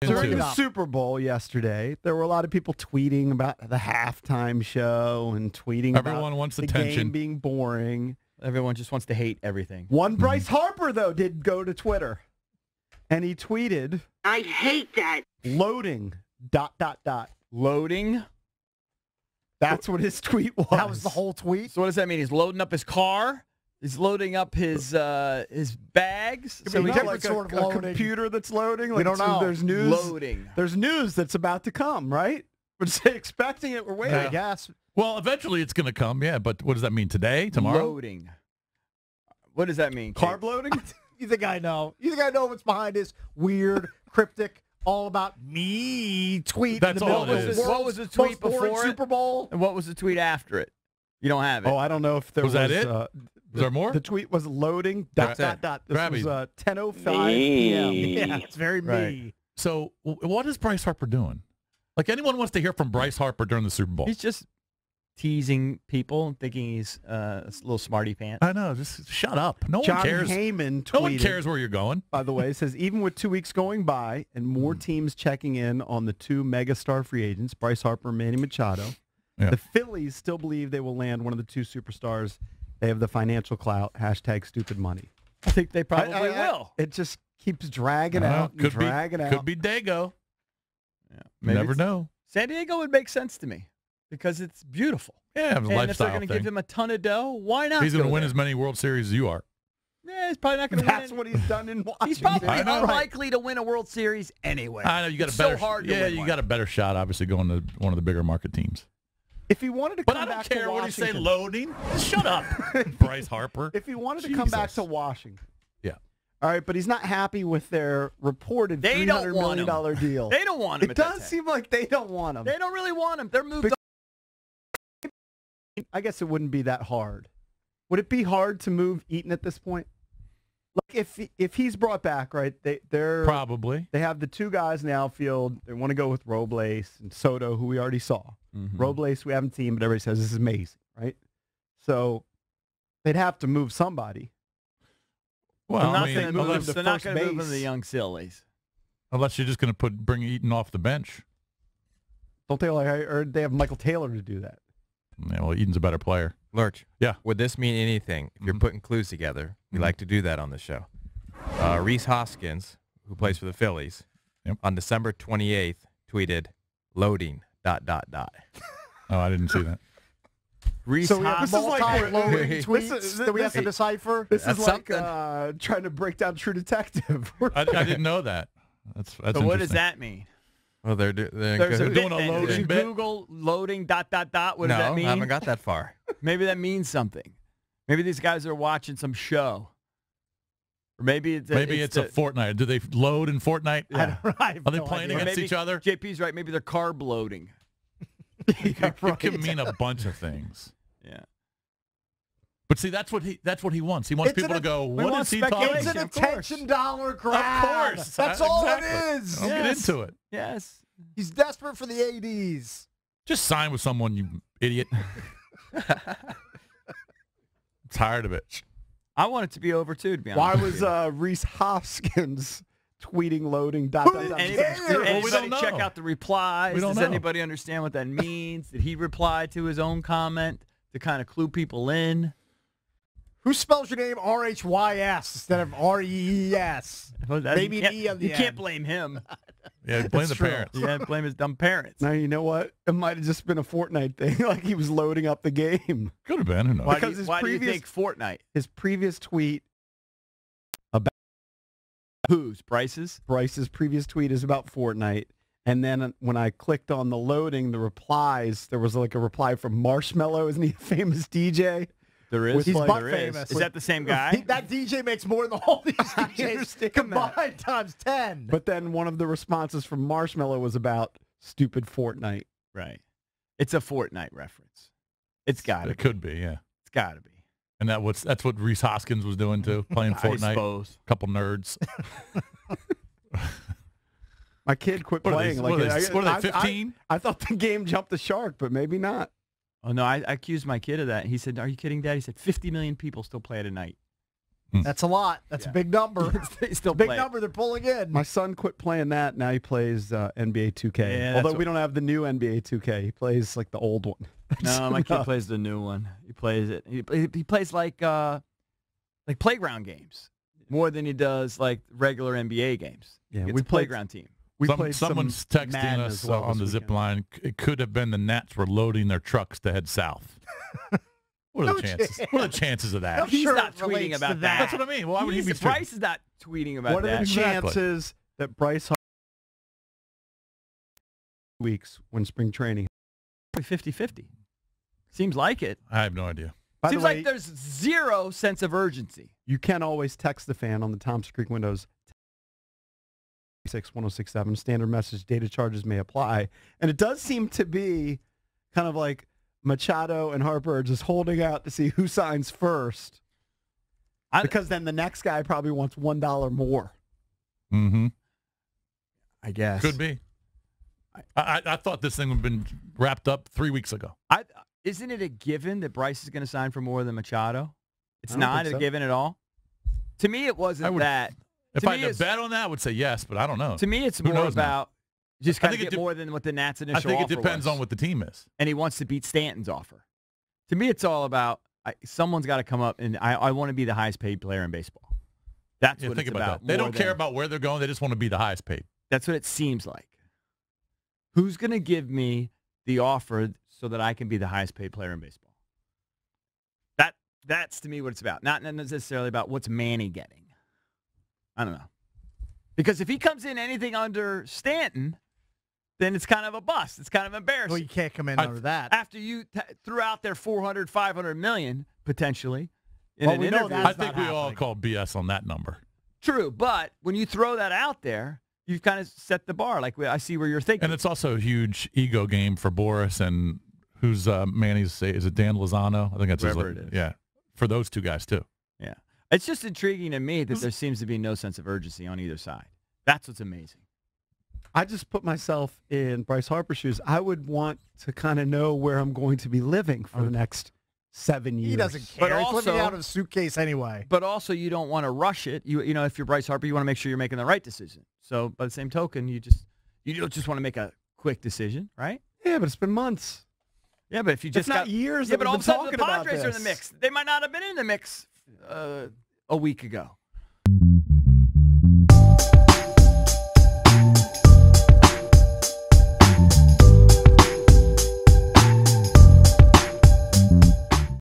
During the Super Bowl yesterday, there were a lot of people tweeting about the halftime show and tweeting Everyone about wants the attention. game being boring. Everyone just wants to hate everything. One Bryce Harper, though, did go to Twitter, and he tweeted, I hate that. Loading, ... Loading? That's what his tweet was. That was the whole tweet? So what does that mean? He's loading up his car? He's loading up his bags? So he we different like sort of a loading. computer that's loading? We don't know. There's news. Loading. There's news that's about to come, right? We're just expecting it. We're waiting. I guess. Well, eventually it's going to come, yeah. But what does that mean? Today? Tomorrow? Loading. What does that mean? Carb loading? You think I know? You think I know what's behind this weird, cryptic, all about me tweet? That's in the all middle it of is. the What world's was the tweet most boring before it? Super Bowl? And what was the tweet after it? You don't have it. Oh, I don't know if there Was that it? Was there more? The tweet was loading, ... Grab- This Grabby. was 10:05 p.m. Yeah, it's very Right. me. So what is Bryce Harper doing? Like, anyone wants to hear from Bryce Harper during the Super Bowl. He's just teasing people and thinking he's a little smarty pants. I know. Just shut up. No John one cares. Heyman tweeted, No one cares where you're going. by the way, says, even with 2 weeks going by and more teams checking in on the two megastar free agents, Bryce Harper and Manny Machado, Yeah. the Phillies still believe they will land one of the two superstars. They have the financial clout, #stupid money. I think they probably will. It just keeps dragging I don't know. out and Could dragging be, out. Could be Dago. Yeah. You never know. San Diego would make sense to me because it's beautiful. Yeah, it's a And if they're lifestyle going to thing. give him a ton of dough, why not? He's going go to win there? as many World Series as you are. Yeah, he's probably not going to That's win. what he's done in Washington. He's probably I know. unlikely to win a World Series anyway. I know you got It's a better. so hard to yeah, win you one. got a better shot, obviously, going to one of the bigger market teams. If he wanted to But come I don't back care to what he say. Washington, Loading. Shut up, Bryce Harper. if he wanted to come back Jesus. to Washington, Yeah. all right, but he's not happy with their reported They don't $300 want million him. deal. They don't want him. It at that does time. seem like they don't want him. They don't really want him. They're moved on. I guess it wouldn't be that hard. Would it be hard to move Eaton at this point? Like if he's brought back, right? They're Probably. They have the two guys in the outfield. They want to go with Robles and Soto, who we already saw. Mm-hmm. Robles, we haven't seen, but everybody says this is amazing, right? So they'd have to move somebody. Well, I'm I not mean, saying move unless, him to They're not first going to move him base. to the young sillies. unless you're just going to bring Eaton off the bench. Don't they? Like, I heard they have Michael Taylor to do that. Yeah, well, Eaton's a better player. Lurch. Yeah. Would this mean anything if you're putting clues together? We like to do that on the show. Reese Hoskins, who plays for the Phillies, on December 28th tweeted, "Loading, ... Oh, I didn't see that. Reese So, yeah, this is like Multi-loading this tweets is- that we have to decipher. This That's is like something. trying to break down True Detective. I didn't know that. That's So what does interesting. that mean? Well, they're There's a good. doing bit a then. loading Did you bit? Google loading ... What no, does that mean? I haven't got that far. Maybe that means something. Maybe these guys are watching some show. Or maybe it's a Fortnite. Do they load in Fortnite? Yeah. I Are they playing Or against maybe each other? JP's right. Maybe they're carb loading. It can mean a bunch of things. Yeah. But see, that's what he wants. He wants It's people an- to go, we what want is he talking It's speculation. an about? Of course. attention dollar grab. Of course. That's all Exactly. it is. I'll get into it. Yes. He's desperate for the ADs. Just sign with someone, you idiot. Tired of it. I want it to be over too, to be honest. Why with was you. Reese Hoskins tweeting loading ... Anybody, Well, we don't anybody know. check out the replies? We don't Does know. anybody understand what that means? Did he reply to his own comment to kind of clue people in? Who spells your name RHYS instead of REES? Well, Maybe you an can't, E on the you can't end. blame him. Yeah, blame the true. parents. You can't blame his dumb parents. Now, you know what? It might have just been a Fortnite thing. Like he was loading up the game. Could have been. Who knows? Why, Because do, his you, why do you previous- think Fortnite? His previous tweet, Whose? Bryce's? Bryce's previous tweet is about Fortnite. And then when I clicked on the loading, the replies, there was like a reply from Marshmello. Isn't he a famous DJ? There is. He's like- butt There is. famous. Is that the same guy? That DJ makes more than all these DJs understand combined times 10. But then one of the responses from Marshmello was about stupid Fortnite. Right. It's a Fortnite reference. It's got to It be. could be, yeah. It's got to be. And that's what Reese Hoskins was doing too, playing I Fortnite. suppose. Couple nerds. My kid quit What are playing. they- like what are they, 15? I thought the game jumped the shark, but maybe not. Oh, no, I accused my kid of that. He said, are you kidding, Dad? He said, 50 million people still play it at night. That's a lot. That's a big number. Still big play it. number they're pulling in. My son quit playing that. Now he plays NBA 2K. Yeah, Although that's we don't have the new NBA 2K. He plays like the old one. No, my kid plays the new one. He plays it. He plays like playground games more than he does like regular NBA games. Yeah, It's we a played playground team. We played Someone's some texting Madden us as well on the this zip weekend. line. It could have been the Nats were loading their trucks to head south. What are the chances? What are the chances of that? I'm He's sure not it relates tweeting to about that. that. That's what I mean. Why would he be? Bryce is not tweeting about What are that. the Exactly. chances that Bryce Harper weeks when spring training? 50-50. Seems like it. I have no idea. By Seems the way, like there's zero sense of urgency. you can always text the fan on the Thompson Creek Windows 61067. Standard message data charges may apply. And it does seem to be kind of like Machado and Harper are just holding out to see who signs first. Because then the next guy probably wants $1 more. Mm-hmm. I guess. Could be. I thought this thing would have been wrapped up 3 weeks ago. Isn't it a given that Bryce is going to sign for more than Machado? It's I don't not think a so. given at all. To me, it wasn't that. If To I me, had to it's- bet on that, I would say yes, but I don't know. To me, it's Who more knows now? about just I kind of think get it de- more than what the Nats' initial I think it offer depends was. on what the team is. And he wants to beat Stanton's offer. To me, it's all about someone's got to come up, and I want to be the highest paid player in baseball. That's Yeah, what think it's about that. They more don't care than- about where they're going. They just want to be the highest paid. That's what it seems like. Who's going to give me the offer so that I can be the highest paid player in baseball? That's to me what it's about. Not necessarily about what's Manny getting. I don't know. Because if he comes in anything under Stanton, then it's kind of a bust. It's kind of embarrassing. Well, you can't come in under that. After you threw out their $400, $500 million potentially in Well, an we know interview. that's I think not we all happening. call BS on that number. True, but when you throw that out there, you've kind of set the bar. Like I see where you're thinking. And it's also a huge ego game for Boris and who's Manny's, is it Dan Lozano? I think that's Whoever his, it is. Yeah, for those two guys too. Yeah. It's just intriguing to me that there seems to be no sense of urgency on either side. That's what's amazing. I just put myself in Bryce Harper's shoes. I would want to kind of know where I'm going to be living for the next 7 years. He doesn't But care. He's living also- out of a suitcase anyway. But also, you don't want to rush it. You know, if you're Bryce Harper, you want to make sure you're making the right decision. So, by the same token, you don't just want to make a quick decision, right? Yeah, but it's been months. Yeah, but if you just It's not got years yeah, that but we've all been of a sudden the talking about Padres are in the this. mix. They might not have been in the mix a week ago.